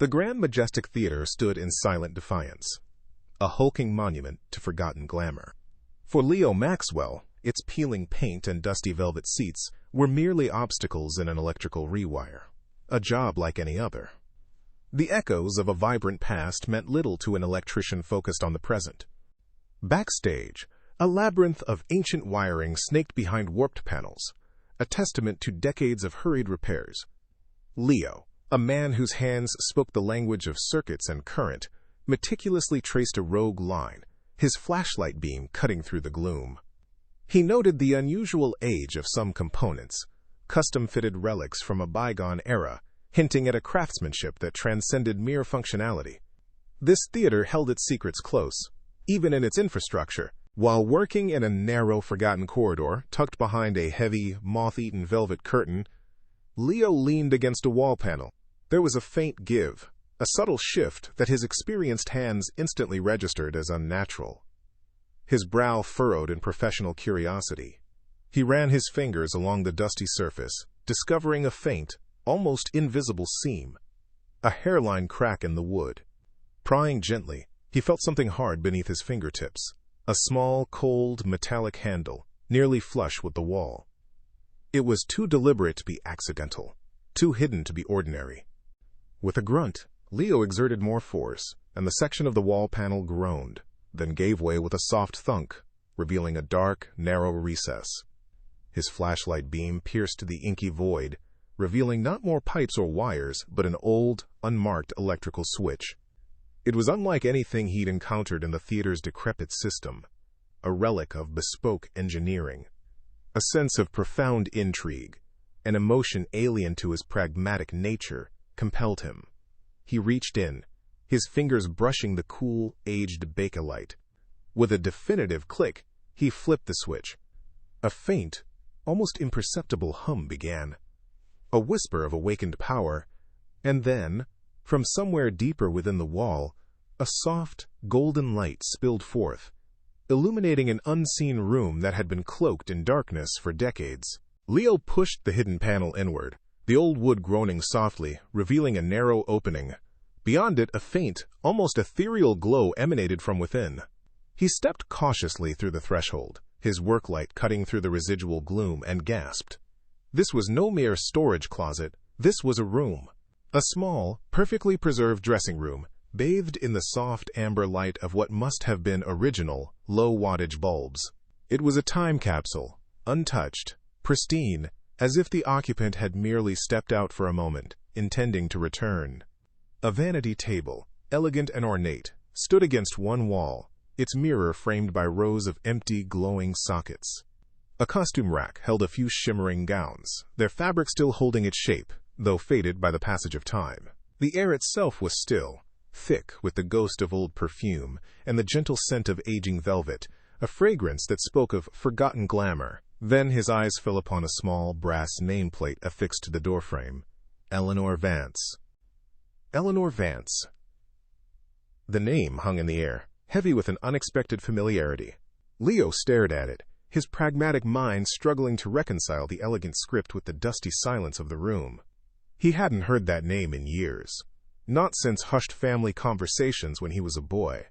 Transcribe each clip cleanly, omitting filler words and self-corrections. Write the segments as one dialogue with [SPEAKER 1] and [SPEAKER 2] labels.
[SPEAKER 1] The Grand Majestic Theater stood in silent defiance, a hulking monument to forgotten glamour. For Leo Maxwell, its peeling paint and dusty velvet seats were merely obstacles in an electrical rewire, a job like any other. The echoes of a vibrant past meant little to an electrician focused on the present. Backstage, a labyrinth of ancient wiring snaked behind warped panels, a testament to decades of hurried repairs. Leo, a man whose hands spoke the language of circuits and current, meticulously traced a rogue line, his flashlight beam cutting through the gloom. He noted the unusual age of some components, custom-fitted relics from a bygone era, hinting at a craftsmanship that transcended mere functionality. This theater held its secrets close, even in its infrastructure. While working in a narrow, forgotten corridor tucked behind a heavy, moth-eaten velvet curtain, Leo leaned against a wall panel. There was a faint give, a subtle shift that his experienced hands instantly registered as unnatural. His brow furrowed in professional curiosity. He ran his fingers along the dusty surface, discovering a faint, almost invisible seam, a hairline crack in the wood. Prying gently, he felt something hard beneath his fingertips, a small, cold, metallic handle, nearly flush with the wall. It was too deliberate to be accidental, too hidden to be ordinary. With a grunt, Leo exerted more force, and the section of the wall panel groaned, then gave way with a soft thunk, revealing a dark, narrow recess. His flashlight beam pierced the inky void, revealing not more pipes or wires, but an old, unmarked electrical switch. It was unlike anything he'd encountered in the theater's decrepit system, a relic of bespoke engineering. A sense of profound intrigue, an emotion alien to his pragmatic nature, compelled him. He reached in, his fingers brushing the cool, aged bakelite. With a definitive click, he flipped the switch. A faint, almost imperceptible hum began, a whisper of awakened power, and then, from somewhere deeper within the wall, a soft, golden light spilled forth, illuminating an unseen room that had been cloaked in darkness for decades. Leo pushed the hidden panel inward, the old wood groaning softly, revealing a narrow opening. Beyond it, a faint, almost ethereal glow emanated from within. He stepped cautiously through the threshold, his work light cutting through the residual gloom, and gasped. This was no mere storage closet, this was a room. A small, perfectly preserved dressing room, bathed in the soft amber light of what must have been original, low-wattage bulbs. It was a time capsule, untouched, pristine, as if the occupant had merely stepped out for a moment, intending to return. A vanity table, elegant and ornate, stood against one wall, its mirror framed by rows of empty, glowing sockets. A costume rack held a few shimmering gowns, their fabric still holding its shape, though faded by the passage of time. The air itself was still, thick with the ghost of old perfume and the gentle scent of aging velvet, a fragrance that spoke of forgotten glamour. Then his eyes fell upon a small brass nameplate affixed to the doorframe. Eleanor Vance. Eleanor Vance. The name hung in the air, heavy with an unexpected familiarity. Leo stared at it, his pragmatic mind struggling to reconcile the elegant script with the dusty silence of the room. He hadn't heard that name in years, not since hushed family conversations when he was a boy.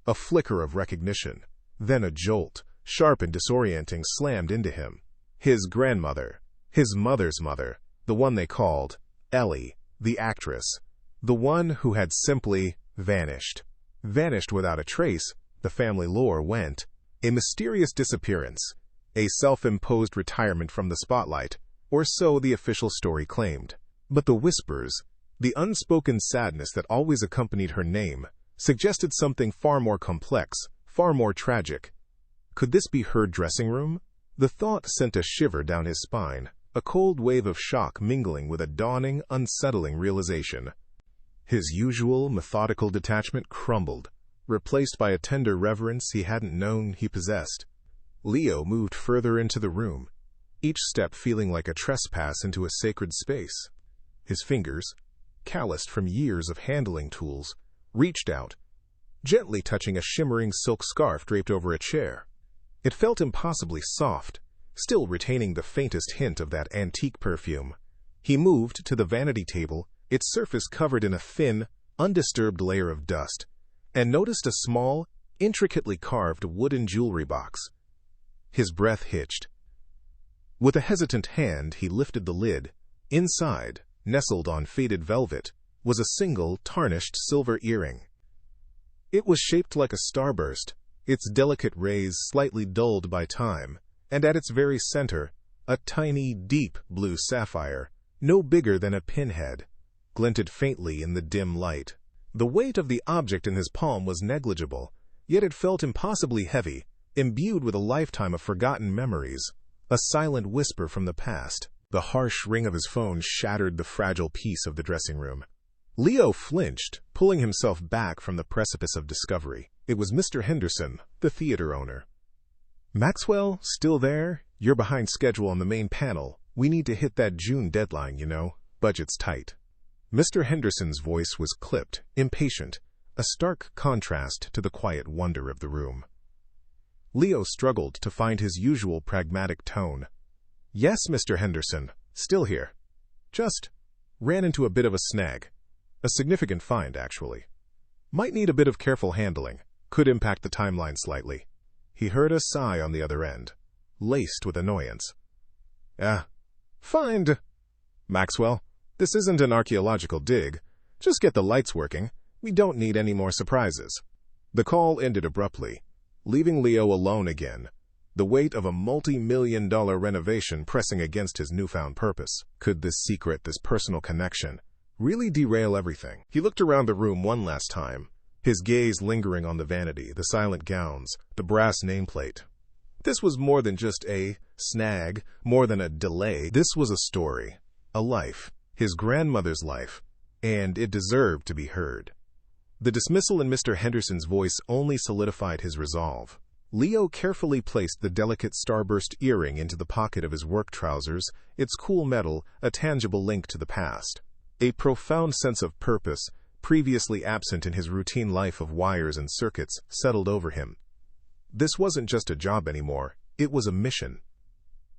[SPEAKER 1] A flicker of recognition, then a jolt, sharp and disorienting, slammed into him. His grandmother, his mother's mother, the one they called Ellie, the actress, the one who had simply vanished. Vanished without a trace, the family lore went. A mysterious disappearance, a self-imposed retirement from the spotlight, or so the official story claimed. But the whispers, the unspoken sadness that always accompanied her name, suggested something far more complex, far more tragic. Could this be her dressing room? The thought sent a shiver down his spine, a cold wave of shock mingling with a dawning, unsettling realization. His usual, methodical detachment crumbled, replaced by a tender reverence he hadn't known he possessed. Leo moved further into the room, each step feeling like a trespass into a sacred space. His fingers, calloused from years of handling tools, reached out, gently touching a shimmering silk scarf draped over a chair. It felt impossibly soft, still retaining the faintest hint of that antique perfume. He moved to the vanity table, its surface covered in a thin, undisturbed layer of dust, and noticed a small, intricately carved wooden jewelry box. His breath hitched. With a hesitant hand, he lifted the lid. Inside, nestled on faded velvet, was a single, tarnished silver earring. It was shaped like a starburst, its delicate rays slightly dulled by time, and at its very center, a tiny, deep blue sapphire, no bigger than a pinhead, glinted faintly in the dim light. The weight of the object in his palm was negligible, yet it felt impossibly heavy, imbued with a lifetime of forgotten memories, a silent whisper from the past. The harsh ring of his phone shattered the fragile peace of the dressing room. Leo flinched, pulling himself back from the precipice of discovery. It was Mr. Henderson, the theater owner. "Maxwell, still there? You're behind schedule on the main panel. We need to hit that June deadline, you know. Budget's tight." Mr. Henderson's voice was clipped, impatient, a stark contrast to the quiet wonder of the room. Leo struggled to find his usual pragmatic tone. "Yes, Mr. Henderson, still here. Just ran into a bit of a snag. A significant find, actually. Might need a bit of careful handling. Could impact the timeline slightly." He heard a sigh on the other end, laced with annoyance. Find. Maxwell, this isn't an archaeological dig. Just get the lights working. We don't need any more surprises." The call ended abruptly, leaving Leo alone again, the weight of a multi-million-dollar renovation pressing against his newfound purpose. Could this secret, this personal connection, really derail everything? He looked around the room one last time, his gaze lingering on the vanity, the silent gowns, the brass nameplate. This was more than just a snag, more than a delay. This was a story, a life, his grandmother's life, and it deserved to be heard. The dismissal in Mr. Henderson's voice only solidified his resolve. Leo carefully placed the delicate starburst earring into the pocket of his work trousers, its cool metal a tangible link to the past. A profound sense of purpose, previously absent in his routine life of wires and circuits, settled over him. This wasn't just a job anymore, it was a mission.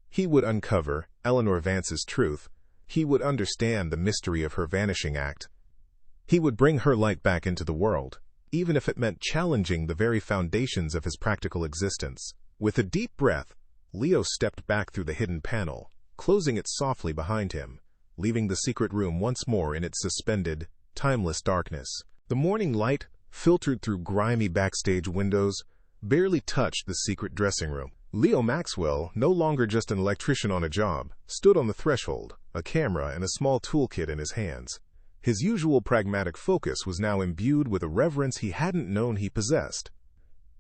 [SPEAKER 1] He would uncover Eleanor Vance's truth. He would understand the mystery of her vanishing act. He would bring her light back into the world, even if it meant challenging the very foundations of his practical existence. With a deep breath, Leo stepped back through the hidden panel, closing it softly behind him, leaving the secret room once more in its suspended, timeless darkness. The morning light, filtered through grimy backstage windows, barely touched the secret dressing room. Leo Maxwell, no longer just an electrician on a job, stood on the threshold, a camera and a small toolkit in his hands. His usual pragmatic focus was now imbued with a reverence he hadn't known he possessed.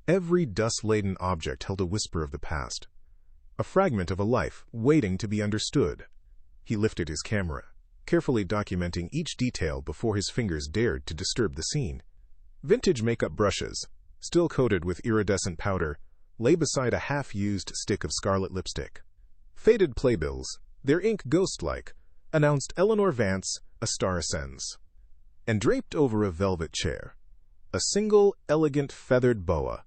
[SPEAKER 1] Every dust-laden object held a whisper of the past, a fragment of a life waiting to be understood. He lifted his camera, carefully documenting each detail before his fingers dared to disturb the scene. Vintage makeup brushes, still coated with iridescent powder, lay beside a half-used stick of scarlet lipstick. Faded playbills, their ink ghost-like, announced Eleanor Vance, A Star Ascends. And draped over a velvet chair, a single, elegant feathered boa,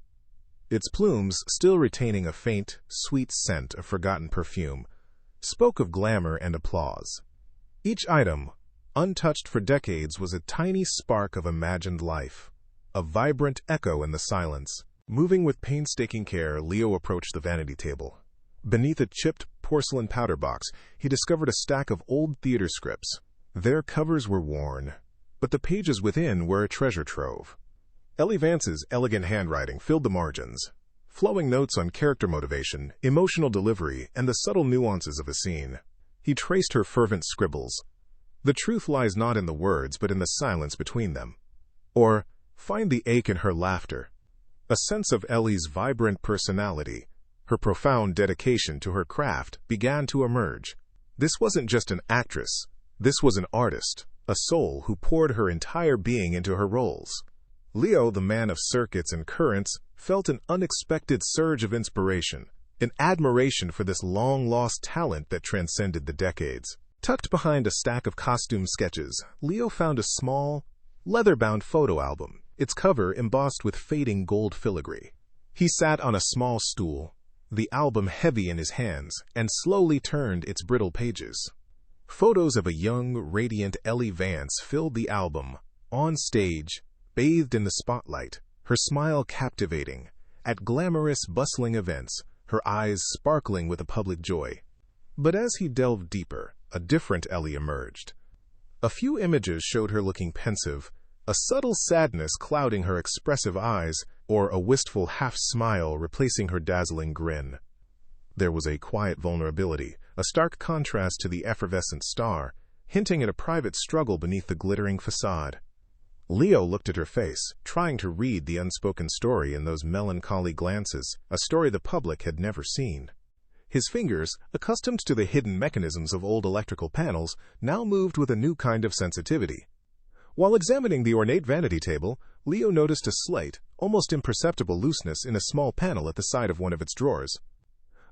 [SPEAKER 1] its plumes still retaining a faint, sweet scent of forgotten perfume, spoke of glamour and applause. Each item, untouched for decades, was a tiny spark of imagined life, a vibrant echo in the silence. Moving with painstaking care, Leo approached the vanity table. Beneath a chipped porcelain powder box, he discovered a stack of old theater scripts. Their covers were worn, but the pages within were a treasure trove. Ellie Vance's elegant handwriting filled the margins, flowing notes on character motivation, emotional delivery, and the subtle nuances of a scene. He traced her fervent scribbles. The truth lies not in the words, but in the silence between them. Or, find the ache in her laughter. A sense of Ellie's vibrant personality, her profound dedication to her craft, began to emerge. This wasn't just an actress. This was an artist, a soul who poured her entire being into her roles. Leo, the man of circuits and currents, felt an unexpected surge of inspiration, an admiration for this long-lost talent that transcended the decades. Tucked behind a stack of costume sketches, Leo found a small, leather-bound photo album, its cover embossed with fading gold filigree. He sat on a small stool, the album heavy in his hands, and slowly turned its brittle pages. Photos of a young, radiant Ellie Vance filled the album, on stage, bathed in the spotlight, her smile captivating, at glamorous, bustling events, her eyes sparkling with a public joy. But as he delved deeper, a different Ellie emerged. A few images showed her looking pensive, a subtle sadness clouding her expressive eyes, or a wistful half-smile replacing her dazzling grin. There was a quiet vulnerability, a stark contrast to the effervescent star, hinting at a private struggle beneath the glittering facade. Leo looked at her face, trying to read the unspoken story in those melancholy glances, a story the public had never seen. His fingers, accustomed to the hidden mechanisms of old electrical panels, now moved with a new kind of sensitivity. While examining the ornate vanity table, Leo noticed a slight, almost imperceptible looseness in a small panel at the side of one of its drawers.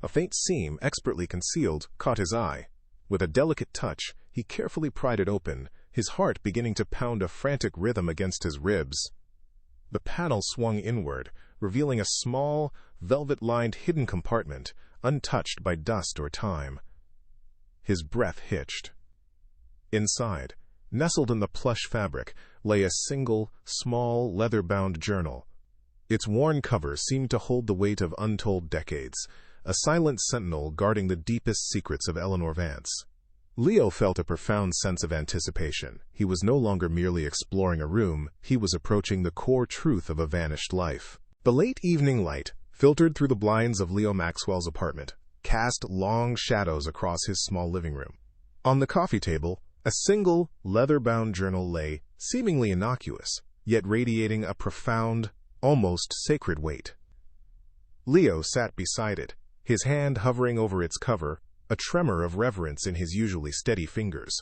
[SPEAKER 1] A faint seam, expertly concealed, caught his eye. With a delicate touch, he carefully pried it open, his heart beginning to pound a frantic rhythm against his ribs. The panel swung inward, revealing a small, velvet-lined hidden compartment, untouched by dust or time. His breath hitched. Inside, nestled in the plush fabric, lay a single, small, leather-bound journal. Its worn cover seemed to hold the weight of untold decades, a silent sentinel guarding the deepest secrets of Eleanor Vance. Leo felt a profound sense of anticipation. He was no longer merely exploring a room, he was approaching the core truth of a vanished life. The late evening light, filtered through the blinds of Leo Maxwell's apartment, cast long shadows across his small living room. On the coffee table, a single, leather-bound journal lay, seemingly innocuous, yet radiating a profound, almost sacred weight. Leo sat beside it, his hand hovering over its cover, a tremor of reverence in his usually steady fingers.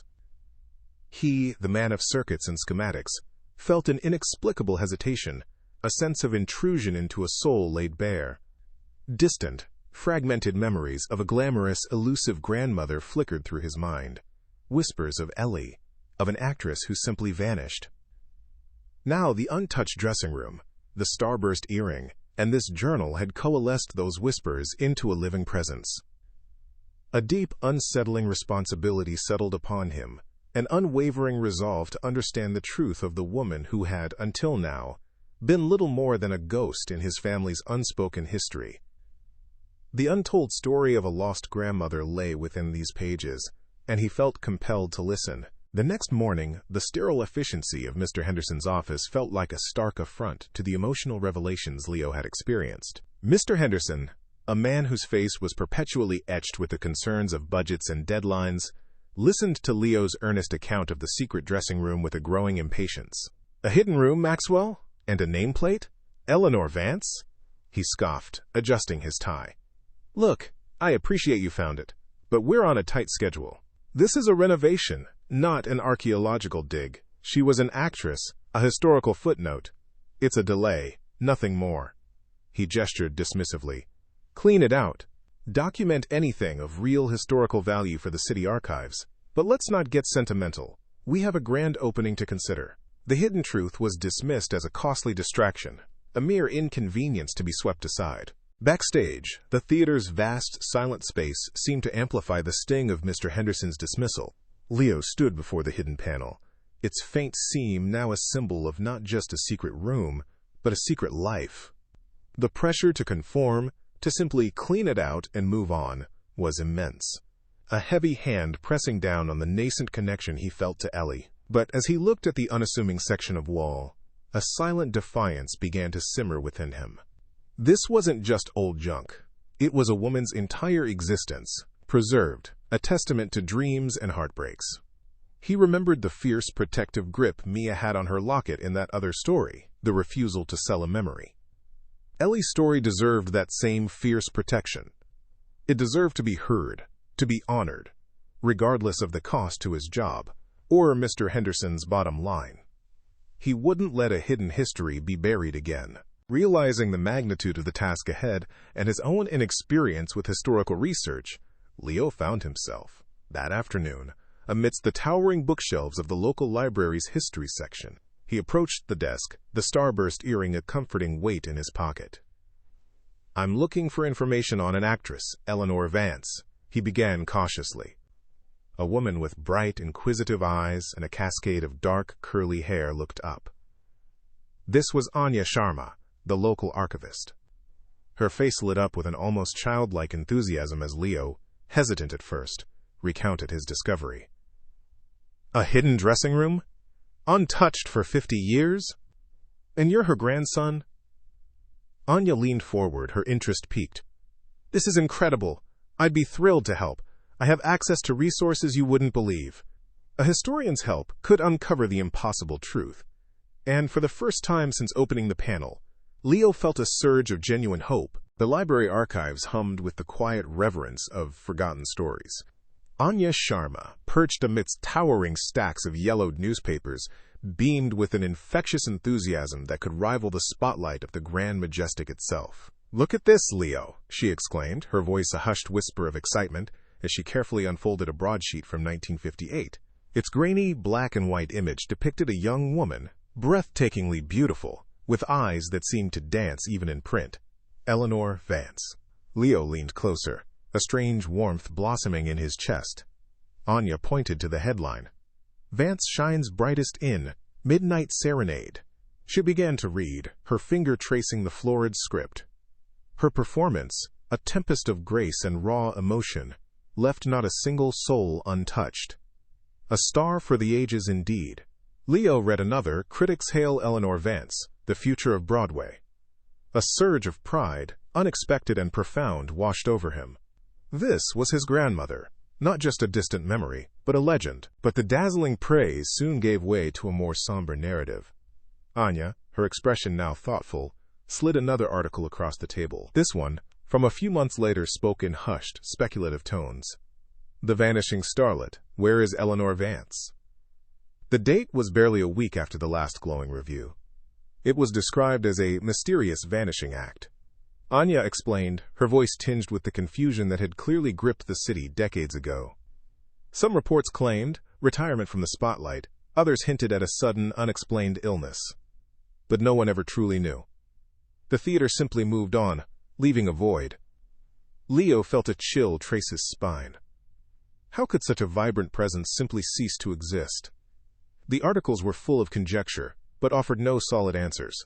[SPEAKER 1] He, the man of circuits and schematics, felt an inexplicable hesitation, a sense of intrusion into a soul laid bare. Distant, fragmented memories of a glamorous, elusive grandmother flickered through his mind. Whispers of Ellie, of an actress who simply vanished. Now the untouched dressing room, the starburst earring, and this journal had coalesced those whispers into a living presence. A deep, unsettling responsibility settled upon him, an unwavering resolve to understand the truth of the woman who had, until now, been little more than a ghost in his family's unspoken history. The untold story of a lost grandmother lay within these pages, and he felt compelled to listen. The next morning, the sterile efficiency of Mr. Henderson's office felt like a stark affront to the emotional revelations Leo had experienced. Mr. Henderson, a man whose face was perpetually etched with the concerns of budgets and deadlines, listened to Leo's earnest account of the secret dressing room with a growing impatience. "A hidden room, Maxwell? And a nameplate? Eleanor Vance?" He scoffed, adjusting his tie. "Look, I appreciate you found it, but we're on a tight schedule. This is a renovation, not an archaeological dig. She was an actress, a historical footnote. It's a delay, nothing more." He gestured dismissively. "Clean it out. Document anything of real historical value for the city archives. But let's not get sentimental. We have a grand opening to consider." The hidden truth was dismissed as a costly distraction, a mere inconvenience to be swept aside. Backstage, the theater's vast, silent space seemed to amplify the sting of Mr. Henderson's dismissal. Leo stood before the hidden panel, its faint seam now a symbol of not just a secret room, but a secret life. The pressure to conform, to simply clean it out and move on, was immense. A heavy hand pressing down on the nascent connection he felt to Ellie. But as he looked at the unassuming section of wall, a silent defiance began to simmer within him. This wasn't just old junk. It was a woman's entire existence, preserved, a testament to dreams and heartbreaks. He remembered the fierce protective grip Mia had on her locket in that other story, the refusal to sell a memory. Ellie's story deserved that same fierce protection. It deserved to be heard, to be honored, regardless of the cost to his job, or Mr. Henderson's bottom line. He wouldn't let a hidden history be buried again. Realizing the magnitude of the task ahead and his own inexperience with historical research, Leo found himself, that afternoon, amidst the towering bookshelves of the local library's history section. He approached the desk, the starburst earring a comforting weight in his pocket. "I'm looking for information on an actress, Eleanor Vance," he began cautiously. A woman with bright, inquisitive eyes and a cascade of dark, curly hair looked up. This was Anya Sharma, the local archivist. Her face lit up with an almost childlike enthusiasm as Leo, hesitant at first, recounted his discovery. A hidden dressing room? Untouched for 50 years? And you're her grandson? Anya leaned forward, her interest piqued. This is incredible. I'd be thrilled to help. I have access to resources you wouldn't believe. A historian's help could uncover the impossible truth. And for the first time since opening the panel, Leo felt a surge of genuine hope. The library archives hummed with the quiet reverence of forgotten stories. Anya Sharma, perched amidst towering stacks of yellowed newspapers, beamed with an infectious enthusiasm that could rival the spotlight of the Grand Majestic itself. "Look at this, Leo," she exclaimed, her voice a hushed whisper of excitement, as she carefully unfolded a broadsheet from 1958. Its grainy black and white image depicted a young woman, breathtakingly beautiful, with eyes that seemed to dance even in print. Eleanor Vance. Leo leaned closer, a strange warmth blossoming in his chest. Anya pointed to the headline. Vance shines brightest in Midnight Serenade. She began to read, her finger tracing the florid script. Her performance, a tempest of grace and raw emotion, left not a single soul untouched. A star for the ages indeed. Leo read another, critics hail Eleanor Vance, the future of Broadway. A surge of pride, unexpected and profound, washed over him. This was his grandmother, not just a distant memory, but a legend. But the dazzling praise soon gave way to a more somber narrative. Anya, her expression now thoughtful, slid another article across the table. This one, from a few months later, spoke in hushed, speculative tones. The Vanishing Starlet, Where is Eleanor Vance? The date was barely a week after the last glowing review. It was described as a mysterious vanishing act. Anya explained, her voice tinged with the confusion that had clearly gripped the city decades ago. Some reports claimed retirement from the spotlight, others hinted at a sudden, unexplained illness. But no one ever truly knew. The theater simply moved on, leaving a void. Leo felt a chill trace his spine. How could such a vibrant presence simply cease to exist? The articles were full of conjecture, but offered no solid answers.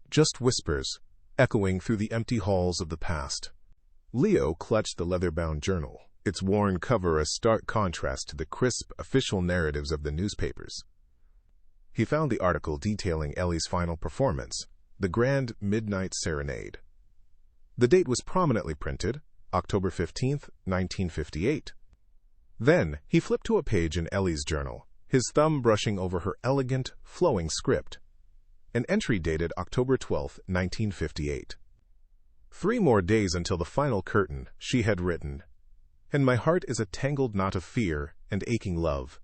[SPEAKER 1] Just whispers, echoing through the empty halls of the past. Leo clutched the leather-bound journal, its worn cover a stark contrast to the crisp, official narratives of the newspapers. He found the article detailing Ellie's final performance, the Grand Midnight Serenade. The date was prominently printed, October 15, 1958. Then, he flipped to a page in Ellie's journal, his thumb brushing over her elegant, flowing script. An entry dated October 12, 1958. 3 more days until the final curtain, she had written. And my heart is a tangled knot of fear and aching love.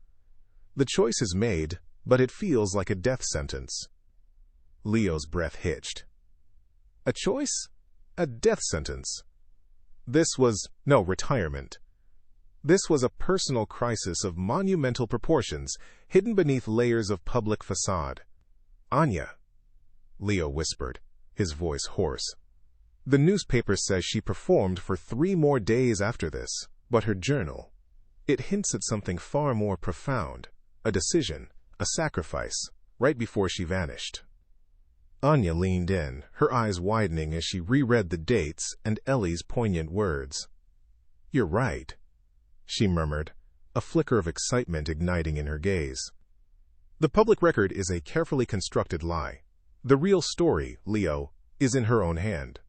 [SPEAKER 1] The choice is made, but it feels like a death sentence. Leo's breath hitched. A choice? A death sentence. This was no retirement. This was a personal crisis of monumental proportions, hidden beneath layers of public facade. Anya, Leo whispered, his voice hoarse. The newspaper says she performed for 3 more days after this, but her journal, it hints at something far more profound, a decision, a sacrifice, right before she vanished. Anya leaned in, her eyes widening as she reread the dates and Ellie's poignant words. You're right, she murmured, a flicker of excitement igniting in her gaze. The public record is a carefully constructed lie. The real story, Leo, is in her own hand.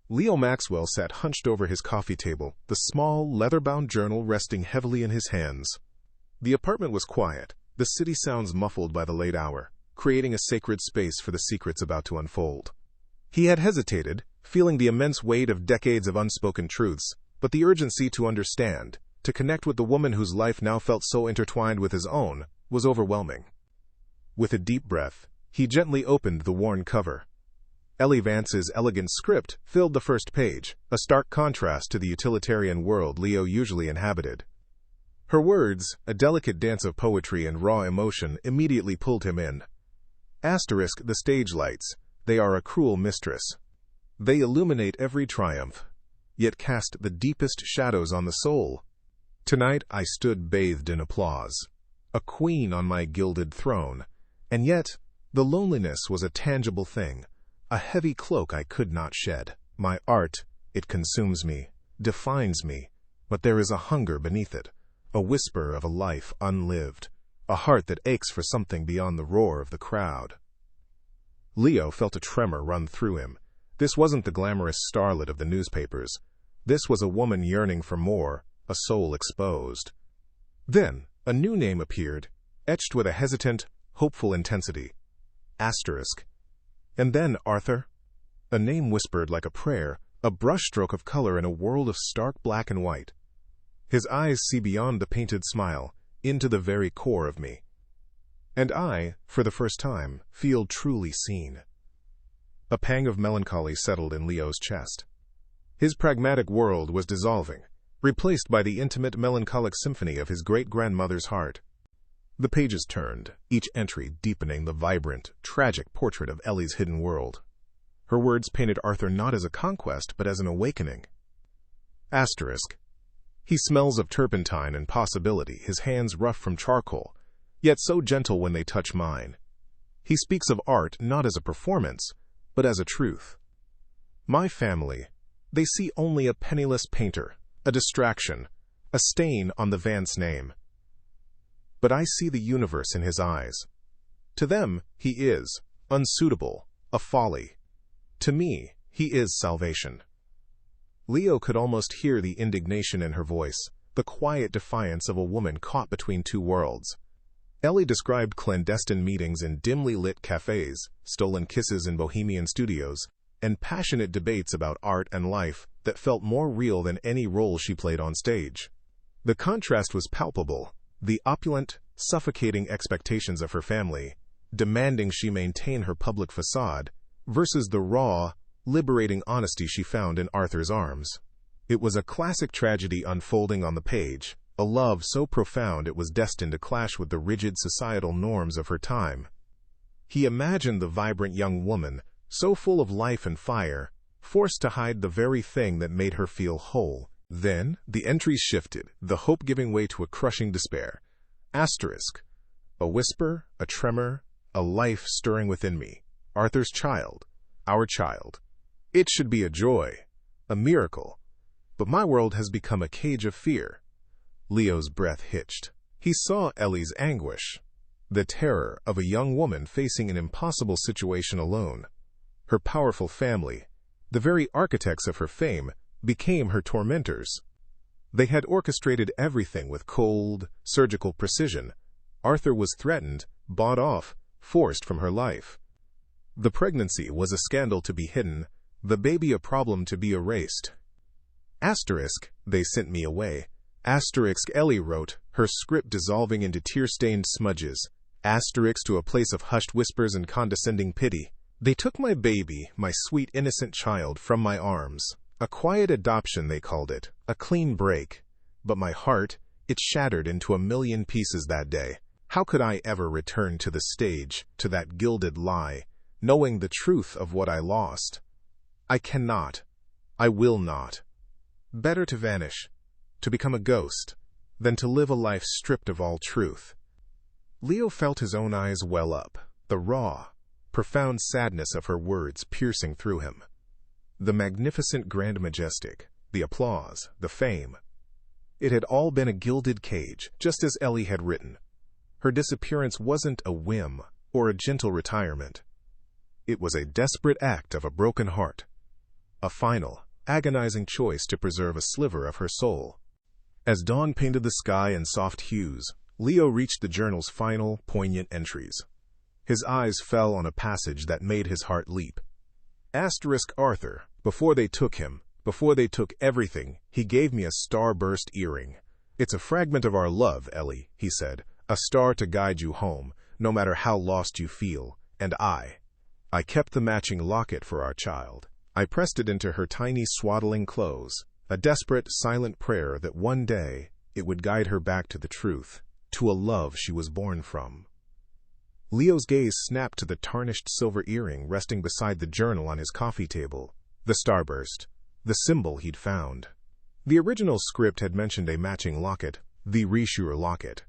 [SPEAKER 1] Leo Maxwell sat hunched over his coffee table, the small, leather-bound journal resting heavily in his hands. The apartment was quiet, the city sounds muffled by the late hour, creating a sacred space for the secrets about to unfold. He had hesitated, feeling the immense weight of decades of unspoken truths, but the urgency to understand, to connect with the woman whose life now felt so intertwined with his own, was overwhelming. With a deep breath, he gently opened the worn cover. Ellie Vance's elegant script filled the first page, a stark contrast to the utilitarian world Leo usually inhabited. Her words, a delicate dance of poetry and raw emotion, immediately pulled him in. Asterisk the stage lights, they are a cruel mistress. They illuminate every triumph, yet cast the deepest shadows on the soul. Tonight I stood bathed in applause, a queen on my gilded throne, and yet the loneliness was a tangible thing, a heavy cloak I could not shed. My art, it consumes me, defines me, but there is a hunger beneath it, a whisper of a life unlived, a heart that aches for something beyond the roar of the crowd. Leo felt a tremor run through him. This wasn't the glamorous starlet of the newspapers. This was a woman yearning for more, a soul exposed. Then, a new name appeared, etched with a hesitant, hopeful intensity. Asterisk. And then Arthur. A name whispered like a prayer, a brushstroke of color in a world of stark black and white. His eyes see beyond the painted smile, into the very core of me. And I, for the first time, feel truly seen. A pang of melancholy settled in Leo's chest. His pragmatic world was dissolving, replaced by the intimate melancholic symphony of his great-grandmother's heart. The pages turned, each entry deepening the vibrant, tragic portrait of Ellie's hidden world. Her words painted Arthur not as a conquest, but as an awakening. Asterisk. He smells of turpentine and possibility, his hands rough from charcoal, yet so gentle when they touch mine. He speaks of art not as a performance, but as a truth. My family, they see only a penniless painter, a distraction, a stain on the Vance name. But I see the universe in his eyes. To them, he is unsuitable, a folly. To me, he is salvation. Leo could almost hear the indignation in her voice, the quiet defiance of a woman caught between two worlds. Ellie described clandestine meetings in dimly lit cafes, stolen kisses in bohemian studios, and passionate debates about art and life that felt more real than any role she played on stage. The contrast was palpable, the opulent, suffocating expectations of her family, demanding she maintain her public facade, versus the raw, liberating honesty she found in Arthur's arms. It was a classic tragedy unfolding on the page, a love so profound it was destined to clash with the rigid societal norms of her time. He imagined the vibrant young woman, so full of life and fire, forced to hide the very thing that made her feel whole. Then, the entries shifted, the hope giving way to a crushing despair. Asterisk. A whisper, a tremor, a life stirring within me. Arthur's child, our child. It should be a joy, a miracle. But my world has become a cage of fear. Leo's breath hitched. He saw Ellie's anguish, the terror of a young woman facing an impossible situation alone. Her powerful family, the very architects of her fame, became her tormentors. They had orchestrated everything with cold, surgical precision. Arthur was threatened, bought off, forced from her life. The pregnancy was a scandal to be hidden, the baby a problem to be erased. Asterisk, they sent me away. Asterisk, Ellie wrote, her script dissolving into tear-stained smudges. Asterisk, to a place of hushed whispers and condescending pity. They took my baby, my sweet innocent child, from my arms. A quiet adoption, they called it, a clean break. But my heart, it shattered into a million pieces that day. How could I ever return to the stage, to that gilded lie, knowing the truth of what I lost? I cannot. I will not. Better to vanish, to become a ghost, than to live a life stripped of all truth. Leo felt his own eyes well up, the raw, profound sadness of her words piercing through him. The magnificent Grand Majestic, the applause, the fame. It had all been a gilded cage, just as Ellie had written. Her disappearance wasn't a whim or a gentle retirement. It was a desperate act of a broken heart, a final, agonizing choice to preserve a sliver of her soul. As dawn painted the sky in soft hues, Leo reached the journal's final, poignant entries. His eyes fell on a passage that made his heart leap. Asterisk Arthur, before they took him, before they took everything, he gave me a starburst earring. It's a fragment of our love, Ellie, he said, a star to guide you home, no matter how lost you feel, and I kept the matching locket for our child. I pressed it into her tiny swaddling clothes, a desperate, silent prayer that one day it would guide her back to the truth, to a love she was born from. Leo's gaze snapped to the tarnished silver earring resting beside the journal on his coffee table, the starburst, the symbol he'd found. The original script had mentioned a matching locket, the Richelieu locket.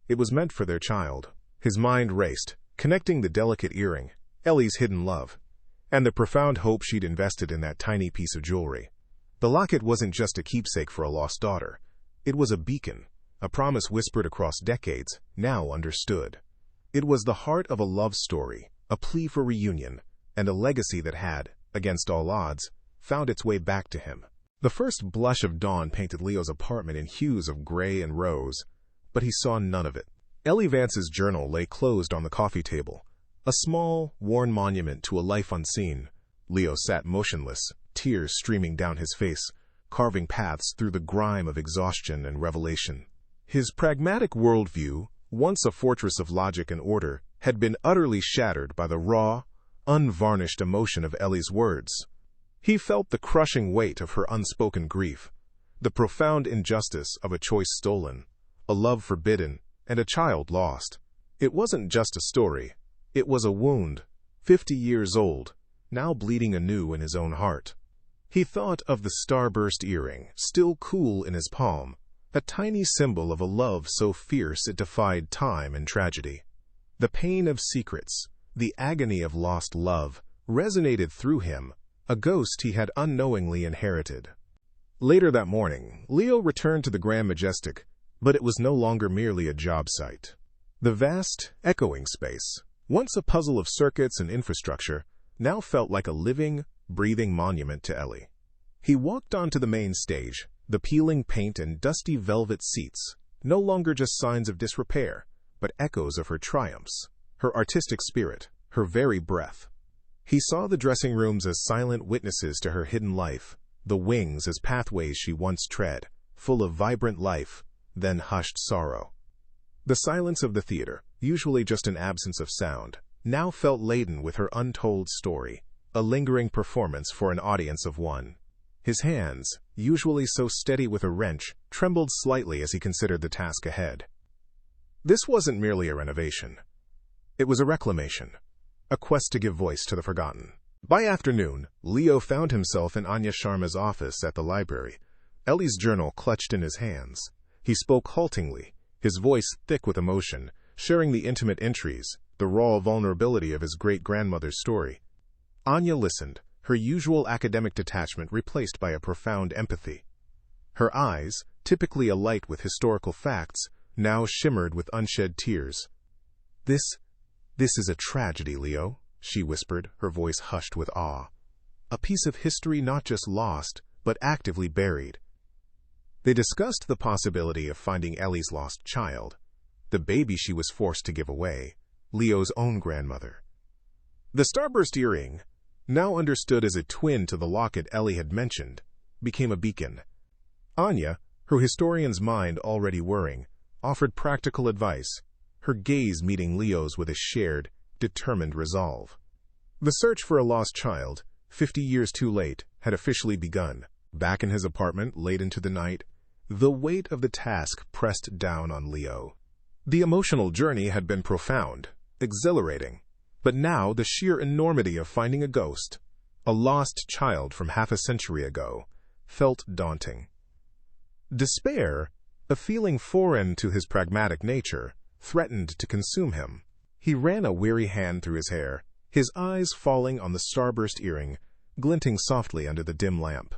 [SPEAKER 1] It was meant for their child. His mind raced, connecting the delicate earring, Ellie's hidden love, and the profound hope she'd invested in that tiny piece of jewelry. The locket wasn't just a keepsake for a lost daughter. It was a beacon, a promise whispered across decades, now understood. It was the heart of a love story, a plea for reunion, and a legacy that had, against all odds, found its way back to him. The first blush of dawn painted Leo's apartment in hues of gray and rose, but he saw none of it. Ellie Vance's journal lay closed on the coffee table, a small, worn monument to a life unseen. Leo sat motionless, tears streaming down his face, carving paths through the grime of exhaustion and revelation. His pragmatic worldview, once a fortress of logic and order, had been utterly shattered by the raw, unvarnished emotion of Ellie's words. He felt the crushing weight of her unspoken grief, the profound injustice of a choice stolen, a love forbidden, and a child lost. It wasn't just a story. It was a wound, 50 years old, now bleeding anew in his own heart. He thought of the starburst earring, still cool in his palm, a tiny symbol of a love so fierce it defied time and tragedy. The pain of secrets, the agony of lost love, resonated through him, a ghost he had unknowingly inherited. Later that morning, Leo returned to the Grand Majestic, but it was no longer merely a job site. The vast, echoing space, once a puzzle of circuits and infrastructure, now felt like a living, breathing monument to Ellie. He walked onto the main stage, the peeling paint and dusty velvet seats, no longer just signs of disrepair, but echoes of her triumphs, her artistic spirit, her very breath. He saw the dressing rooms as silent witnesses to her hidden life, the wings as pathways she once tread, full of vibrant life, then hushed sorrow. The silence of the theater, usually just an absence of sound, now felt laden with her untold story, a lingering performance for an audience of one. His hands, usually so steady with a wrench, trembled slightly as he considered the task ahead. This wasn't merely a renovation. It was a reclamation, a quest to give voice to the forgotten. By afternoon, Leo found himself in Anya Sharma's office at the library, Ellie's journal clutched in his hands. He spoke haltingly, his voice thick with emotion, sharing the intimate entries, the raw vulnerability of his great-grandmother's story. Anya listened, her usual academic detachment replaced by a profound empathy. Her eyes, typically alight with historical facts, now shimmered with unshed tears. This is a tragedy, Leo," she whispered, her voice hushed with awe. "A piece of history not just lost, but actively buried." They discussed the possibility of finding Ellie's lost child, the baby she was forced to give away, Leo's own grandmother. The starburst earring, now understood as a twin to the locket Ellie had mentioned, became a beacon. Anya, her historian's mind already whirring, offered practical advice, her gaze meeting Leo's with a shared, determined resolve. The search for a lost child, 50 years too late, had officially begun. Back in his apartment late into the night, the weight of the task pressed down on Leo. The emotional journey had been profound, exhilarating, but now the sheer enormity of finding a ghost, a lost child from half a century ago, felt daunting. Despair, a feeling foreign to his pragmatic nature, threatened to consume him. He ran a weary hand through his hair, his eyes falling on the starburst earring, glinting softly under the dim lamp.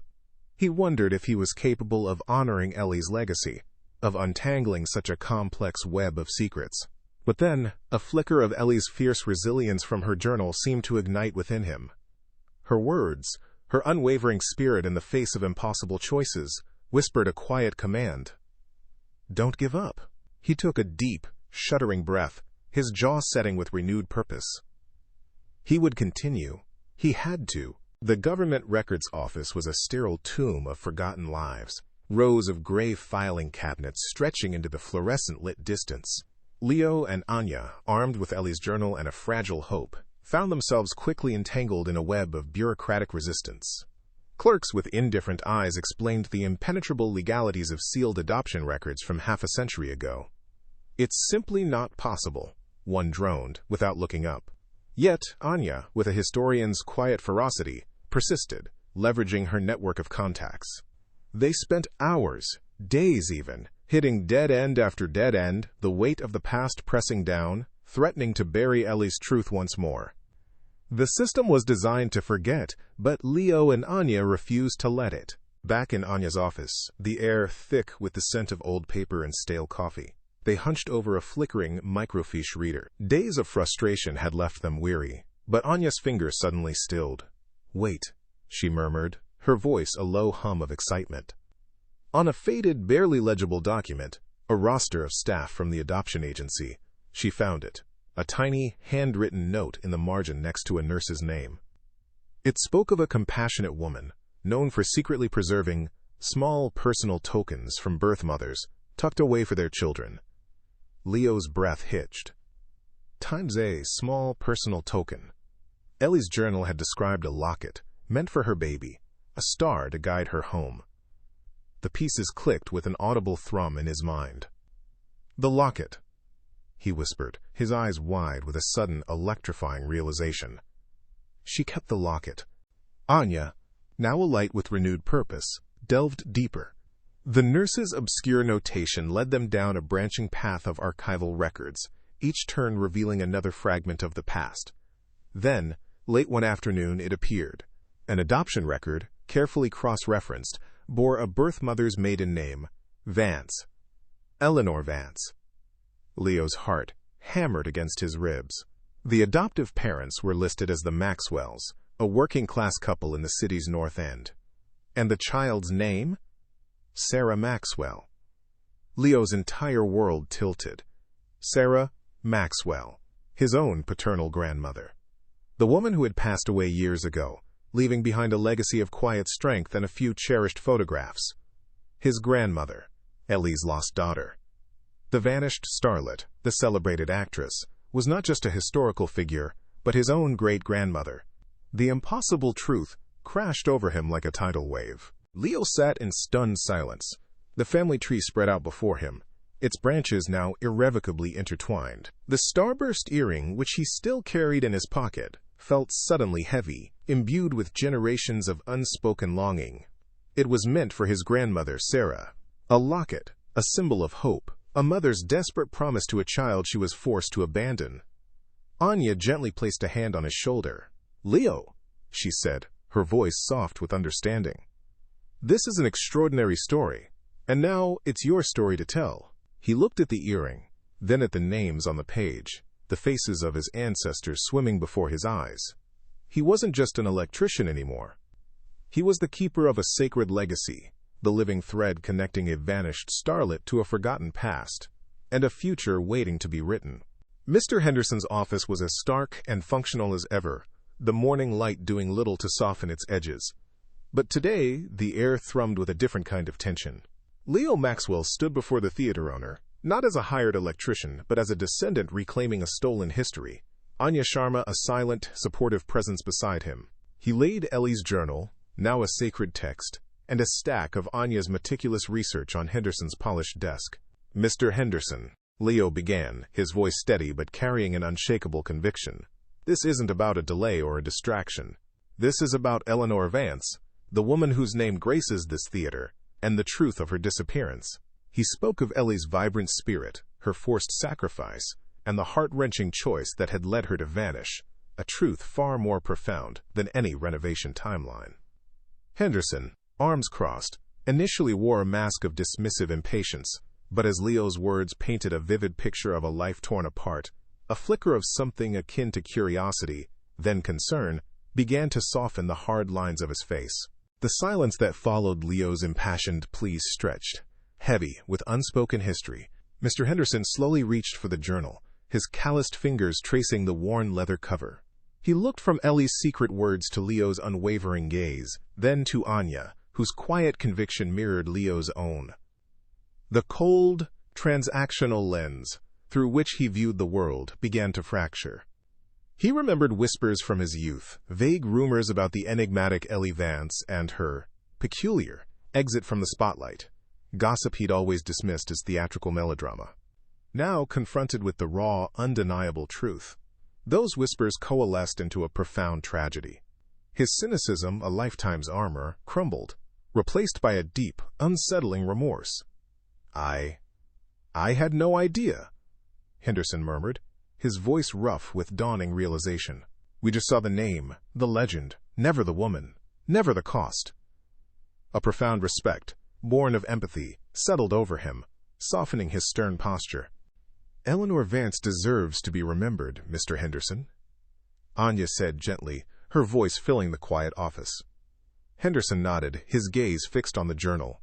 [SPEAKER 1] He wondered if he was capable of honoring Ellie's legacy, of untangling such a complex web of secrets. But then, a flicker of Ellie's fierce resilience from her journal seemed to ignite within him. Her words, her unwavering spirit in the face of impossible choices, whispered a quiet command. "Don't give up." He took a deep, shuddering breath, his jaw setting with renewed purpose. He would continue. He had to. The government records office was a sterile tomb of forgotten lives, rows of gray filing cabinets stretching into the fluorescent-lit distance. Leo and Anya, armed with Ellie's journal and a fragile hope, found themselves quickly entangled in a web of bureaucratic resistance. Clerks with indifferent eyes explained the impenetrable legalities of sealed adoption records from half a century ago. "It's simply not possible," one droned, without looking up. Yet Anya, with a historian's quiet ferocity, persisted, leveraging her network of contacts. They spent hours, days even, hitting dead end after dead end, the weight of the past pressing down, threatening to bury Ellie's truth once more. The system was designed to forget, but Leo and Anya refused to let it. Back in Anya's office, the air thick with the scent of old paper and stale coffee, they hunched over a flickering microfiche reader. Days of frustration had left them weary, but Anya's fingers suddenly stilled. "Wait," she murmured, her voice a low hum of excitement. On a faded, barely legible document, a roster of staff from the adoption agency, she found it, a tiny, handwritten note in the margin next to a nurse's name. It spoke of a compassionate woman, known for secretly preserving small personal tokens from birth mothers tucked away for their children. Leo's breath hitched. Times a small personal token. Ellie's journal had described a locket, meant for her baby, a star to guide her home. The pieces clicked with an audible thrum in his mind. "The locket," he whispered, his eyes wide with a sudden, electrifying realization. She kept the locket. Anya, now alight with renewed purpose, delved deeper. The nurse's obscure notation led them down a branching path of archival records, each turn revealing another fragment of the past. Then, late one afternoon, it appeared. An adoption record, carefully cross-referenced, bore a birth mother's maiden name, Vance. Eleanor Vance. Leo's heart hammered against his ribs. The adoptive parents were listed as the Maxwells, a working-class couple in the city's North End. And the child's name? Sarah Maxwell. Leo's entire world tilted. Sarah Maxwell, his own paternal grandmother. The woman who had passed away years ago, leaving behind a legacy of quiet strength and a few cherished photographs. His grandmother, Ellie's lost daughter. The vanished starlet, the celebrated actress, was not just a historical figure, but his own great-grandmother. The impossible truth crashed over him like a tidal wave. Leo sat in stunned silence. The family tree spread out before him, its branches now irrevocably intertwined. The starburst earring, which he still carried in his pocket, felt suddenly heavy, imbued with generations of unspoken longing. It was meant for his grandmother, Sarah. A locket, a symbol of hope, a mother's desperate promise to a child she was forced to abandon. Anya gently placed a hand on his shoulder. "Leo," she said, her voice soft with understanding. "This is an extraordinary story, and now it's your story to tell." He looked at the earring, then at the names on the page, the faces of his ancestors swimming before his eyes. He wasn't just an electrician anymore. He was the keeper of a sacred legacy, the living thread connecting a vanished starlet to a forgotten past, and a future waiting to be written. Mr. Henderson's office was as stark and functional as ever, the morning light doing little to soften its edges. But today, the air thrummed with a different kind of tension. Leo Maxwell stood before the theater owner, not as a hired electrician, but as a descendant reclaiming a stolen history. Anya Sharma, a silent, supportive presence beside him. He laid Ellie's journal, now a sacred text, and a stack of Anya's meticulous research on Henderson's polished desk. "Mr. Henderson," Leo began, his voice steady but carrying an unshakable conviction. "This isn't about a delay or a distraction. This is about Eleanor Vance, the woman whose name graces this theater, and the truth of her disappearance." He spoke of Ellie's vibrant spirit, her forced sacrifice, and the heart-wrenching choice that had led her to vanish, a truth far more profound than any renovation timeline. Henderson, arms crossed, initially wore a mask of dismissive impatience, but as Leo's words painted a vivid picture of a life torn apart, a flicker of something akin to curiosity, then concern, began to soften the hard lines of his face. The silence that followed Leo's impassioned pleas stretched, heavy with unspoken history. Mr. Henderson slowly reached for the journal, his calloused fingers tracing the worn leather cover. He looked from Ellie's secret words to Leo's unwavering gaze, then to Anya, whose quiet conviction mirrored Leo's own. The cold, transactional lens, through which he viewed the world, began to fracture. He remembered whispers from his youth, vague rumors about the enigmatic Ellie Vance and her peculiar exit from the spotlight, gossip he'd always dismissed as theatrical melodrama. Now, confronted with the raw, undeniable truth, those whispers coalesced into a profound tragedy. His cynicism, a lifetime's armor, crumbled. replaced by a deep, unsettling remorse. I had no idea," Henderson murmured, his voice rough with dawning realization. "We just saw the name, the legend, never the woman, never the cost." A profound respect, born of empathy, settled over him, softening his stern posture. "Eleanor Vance deserves to be remembered, Mr. Henderson," Anya said gently, her voice filling the quiet office. Henderson nodded, his gaze fixed on the journal.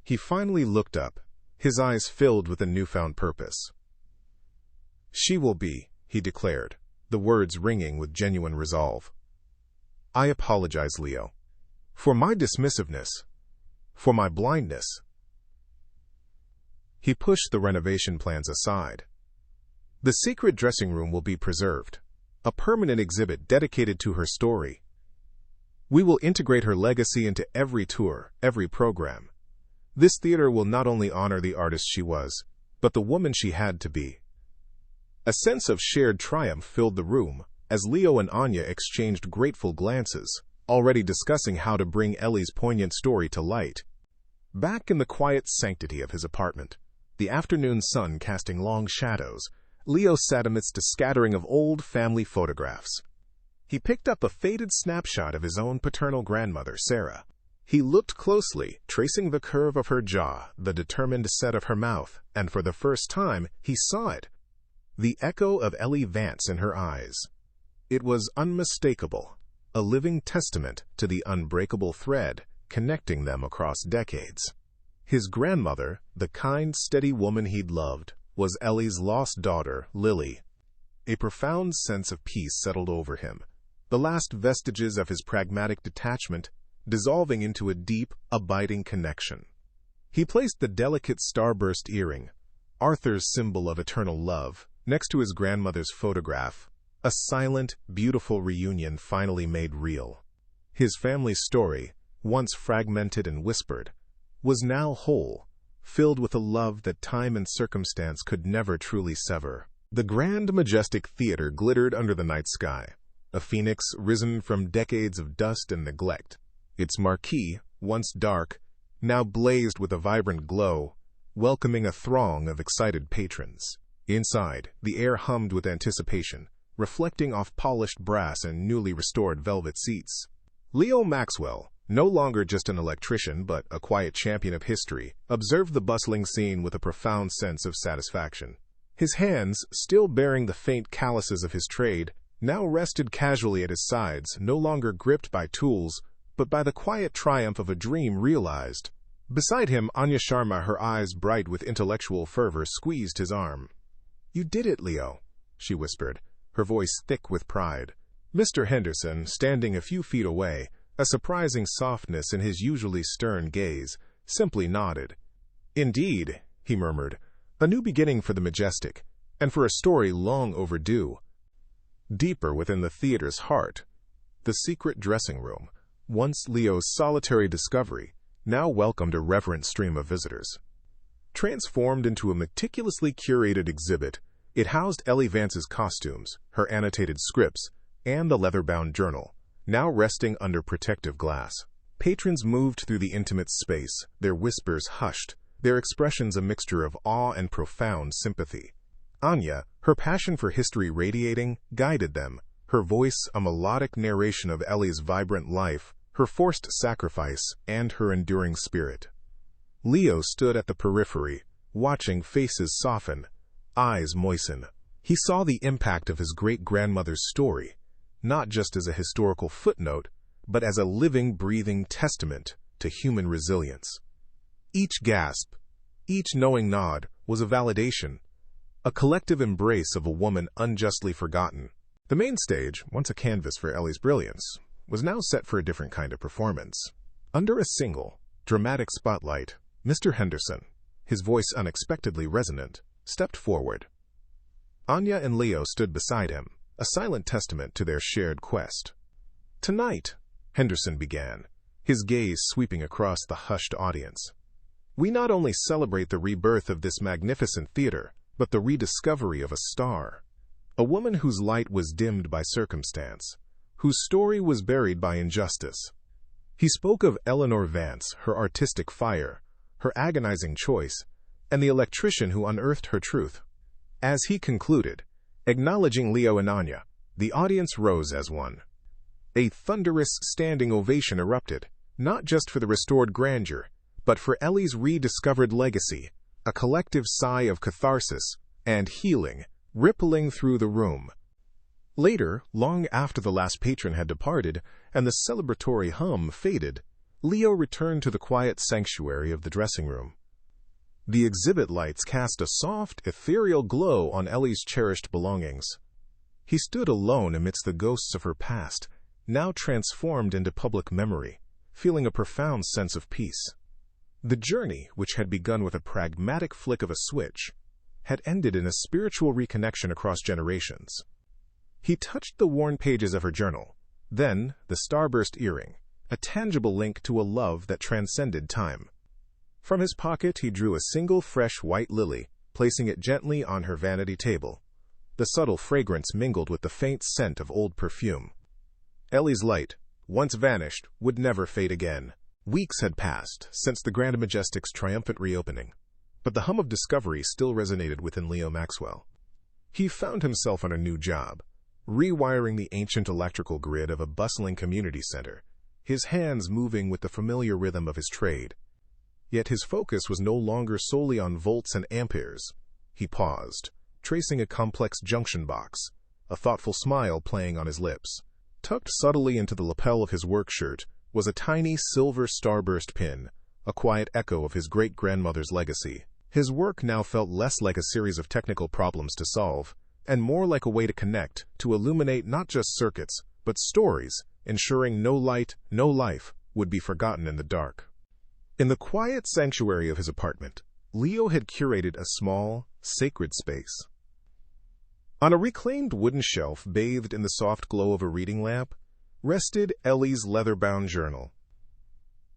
[SPEAKER 1] He finally looked up, his eyes filled with a newfound purpose. "She will be," he declared, the words ringing with genuine resolve. "I apologize, Leo, for my dismissiveness, for my blindness." He pushed the renovation plans aside. "The secret dressing room will be preserved, a permanent exhibit dedicated to her story. We will integrate her legacy into every tour, every program. This theater will not only honor the artist she was, but the woman she had to be." A sense of shared triumph filled the room as Leo and Anya exchanged grateful glances, already discussing how to bring Ellie's poignant story to light. Back in the quiet sanctity of his apartment, the afternoon sun casting long shadows, Leo sat amidst a scattering of old family photographs. He picked up a faded snapshot of his own paternal grandmother, Sarah. He looked closely, tracing the curve of her jaw, the determined set of her mouth, and for the first time, he saw it. The echo of Ellie Vance in her eyes. It was unmistakable, a living testament to the unbreakable thread connecting them across decades. His grandmother, the kind, steady woman he'd loved, was Ellie's lost daughter, Lily. A profound sense of peace settled over him, the last vestiges of his pragmatic detachment dissolving into a deep, abiding connection. He placed the delicate starburst earring, Arthur's symbol of eternal love, next to his grandmother's photograph, a silent, beautiful reunion finally made real. His family's story, once fragmented and whispered, was now whole, filled with a love that time and circumstance could never truly sever. The Grand Majestic Theater glittered under the night sky, a phoenix risen from decades of dust and neglect. Its marquee, once dark, now blazed with a vibrant glow, welcoming a throng of excited patrons. Inside, the air hummed with anticipation, reflecting off polished brass and newly restored velvet seats. Leo Maxwell, no longer just an electrician but a quiet champion of history, observed the bustling scene with a profound sense of satisfaction. His hands, still bearing the faint calluses of his trade, now rested casually at his sides, no longer gripped by tools, but by the quiet triumph of a dream realized. Beside him, Anya Sharma, her eyes bright with intellectual fervor, squeezed his arm. "You did it, Leo," she whispered, her voice thick with pride. Mr. Henderson, standing a few feet away, a surprising softness in his usually stern gaze, simply nodded. "Indeed," he murmured, "a new beginning for the Majestic, and for a story long overdue." Deeper within the theater's heart, the secret dressing room, once Leo's solitary discovery, now welcomed a reverent stream of visitors. Transformed into a meticulously curated exhibit, it housed Ellie Vance's costumes, her annotated scripts, and the leather-bound journal, now resting under protective glass. Patrons moved through the intimate space, their whispers hushed, their expressions a mixture of awe and profound sympathy. Anya, her passion for history radiating, guided them, her voice a melodic narration of Ellie's vibrant life, her forced sacrifice, and her enduring spirit. Leo stood at the periphery, watching faces soften, eyes moisten. He saw the impact of his great-grandmother's story, not just as a historical footnote, but as a living, breathing testament to human resilience. Each gasp, each knowing nod was a validation, a collective embrace of a woman unjustly forgotten. The main stage, once a canvas for Ellie's brilliance, was now set for a different kind of performance. Under a single, dramatic spotlight, Mr. Henderson, his voice unexpectedly resonant, stepped forward. Anya and Leo stood beside him, a silent testament to their shared quest. "Tonight," Henderson began, his gaze sweeping across the hushed audience, "we not only celebrate the rebirth of this magnificent theater, but the rediscovery of a star. A woman whose light was dimmed by circumstance, whose story was buried by injustice. He spoke of Eleanor Vance, her artistic fire, her agonizing choice, and the electrician who unearthed her truth. As he concluded, acknowledging Leo and Anya, the audience rose as one. A thunderous standing ovation erupted, not just for the restored grandeur, but for Ellie's rediscovered legacy, a collective sigh of catharsis and healing rippling through the room. Later, long after the last patron had departed and the celebratory hum faded, Leo returned to the quiet sanctuary of the dressing room. The exhibit lights cast a soft, ethereal glow on Ellie's cherished belongings. He stood alone amidst the ghosts of her past, now transformed into public memory, feeling a profound sense of peace. The journey, which had begun with a pragmatic flick of a switch, had ended in a spiritual reconnection across generations. He touched the worn pages of her journal, then the starburst earring, a tangible link to a love that transcended time. From his pocket he drew a single fresh white lily, placing it gently on her vanity table. The subtle fragrance mingled with the faint scent of old perfume. Ellie's light, once vanished, would never fade again. Weeks had passed since the Grand Majestic's triumphant reopening, but the hum of discovery still resonated within Leo Maxwell. He found himself on a new job, rewiring the ancient electrical grid of a bustling community center, his hands moving with the familiar rhythm of his trade. Yet his focus was no longer solely on volts and amperes. He paused, tracing a complex junction box, a thoughtful smile playing on his lips. Tucked subtly into the lapel of his work shirt was a tiny silver starburst pin, a quiet echo of his great-grandmother's legacy. His work now felt less like a series of technical problems to solve, and more like a way to connect, to illuminate not just circuits, but stories, ensuring no light, no life would be forgotten in the dark. In the quiet sanctuary of his apartment, Leo had curated a small, sacred space. On a reclaimed wooden shelf bathed in the soft glow of a reading lamp, rested Ellie's leather-bound journal.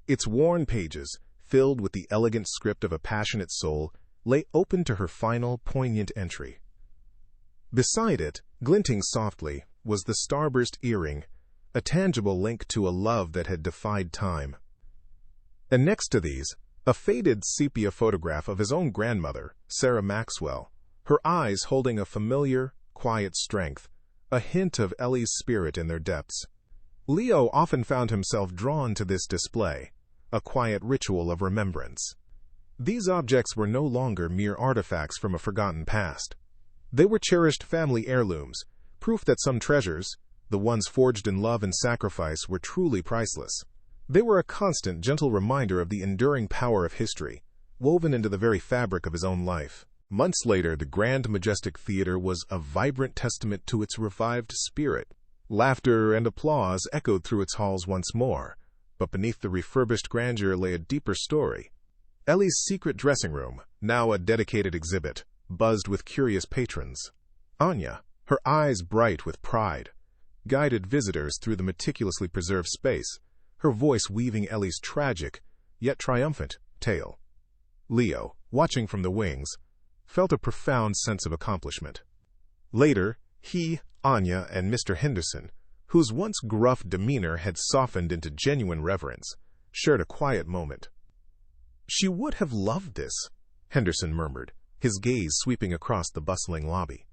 [SPEAKER 1] Its worn pages, filled with the elegant script of a passionate soul, lay open to her final, poignant entry. Beside it, glinting softly, was the starburst earring, a tangible link to a love that had defied time. And next to these, a faded sepia photograph of his own grandmother, Sarah Maxwell, her eyes holding a familiar, quiet strength, a hint of Ellie's spirit in their depths. Leo often found himself drawn to this display, a quiet ritual of remembrance. These objects were no longer mere artifacts from a forgotten past. They were cherished family heirlooms, proof that some treasures, the ones forged in love and sacrifice, were truly priceless. They were a constant, gentle reminder of the enduring power of history, woven into the very fabric of his own life. Months later, the Grand Majestic Theater was a vibrant testament to its revived spirit. Laughter and applause echoed through its halls once more, but beneath the refurbished grandeur lay a deeper story. Ellie's secret dressing room, now a dedicated exhibit, buzzed with curious patrons. Anya, her eyes bright with pride, guided visitors through the meticulously preserved space, her voice weaving Ellie's tragic, yet triumphant, tale. Leo, watching from the wings, felt a profound sense of accomplishment. Later, he, Anya, and Mr. Henderson, whose once gruff demeanor had softened into genuine reverence, shared a quiet moment. "She would have loved this," Henderson murmured, his gaze sweeping across the bustling lobby.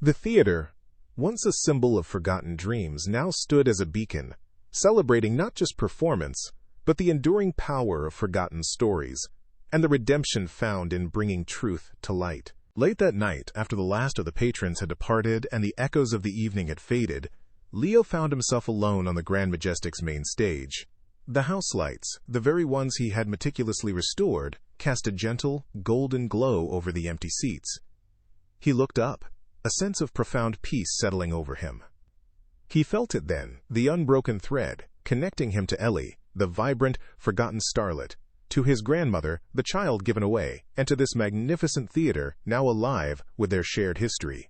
[SPEAKER 1] The theater, once a symbol of forgotten dreams, now stood as a beacon, celebrating not just performance, but the enduring power of forgotten stories, and the redemption found in bringing truth to light. Late that night, after the last of the patrons had departed and the echoes of the evening had faded, Leo found himself alone on the Grand Majestic's main stage. The house lights, the very ones he had meticulously restored, cast a gentle, golden glow over the empty seats. He looked up, a sense of profound peace settling over him. He felt it then, the unbroken thread, connecting him to Ellie, the vibrant, forgotten starlet, to his grandmother, the child given away, and to this magnificent theater, now alive with their shared history.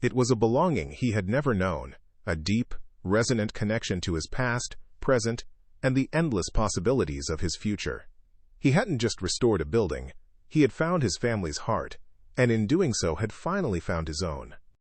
[SPEAKER 1] It was a belonging he had never known, a deep, resonant connection to his past, present, and the endless possibilities of his future. He hadn't just restored a building, he had found his family's heart, and in doing so had finally found his own.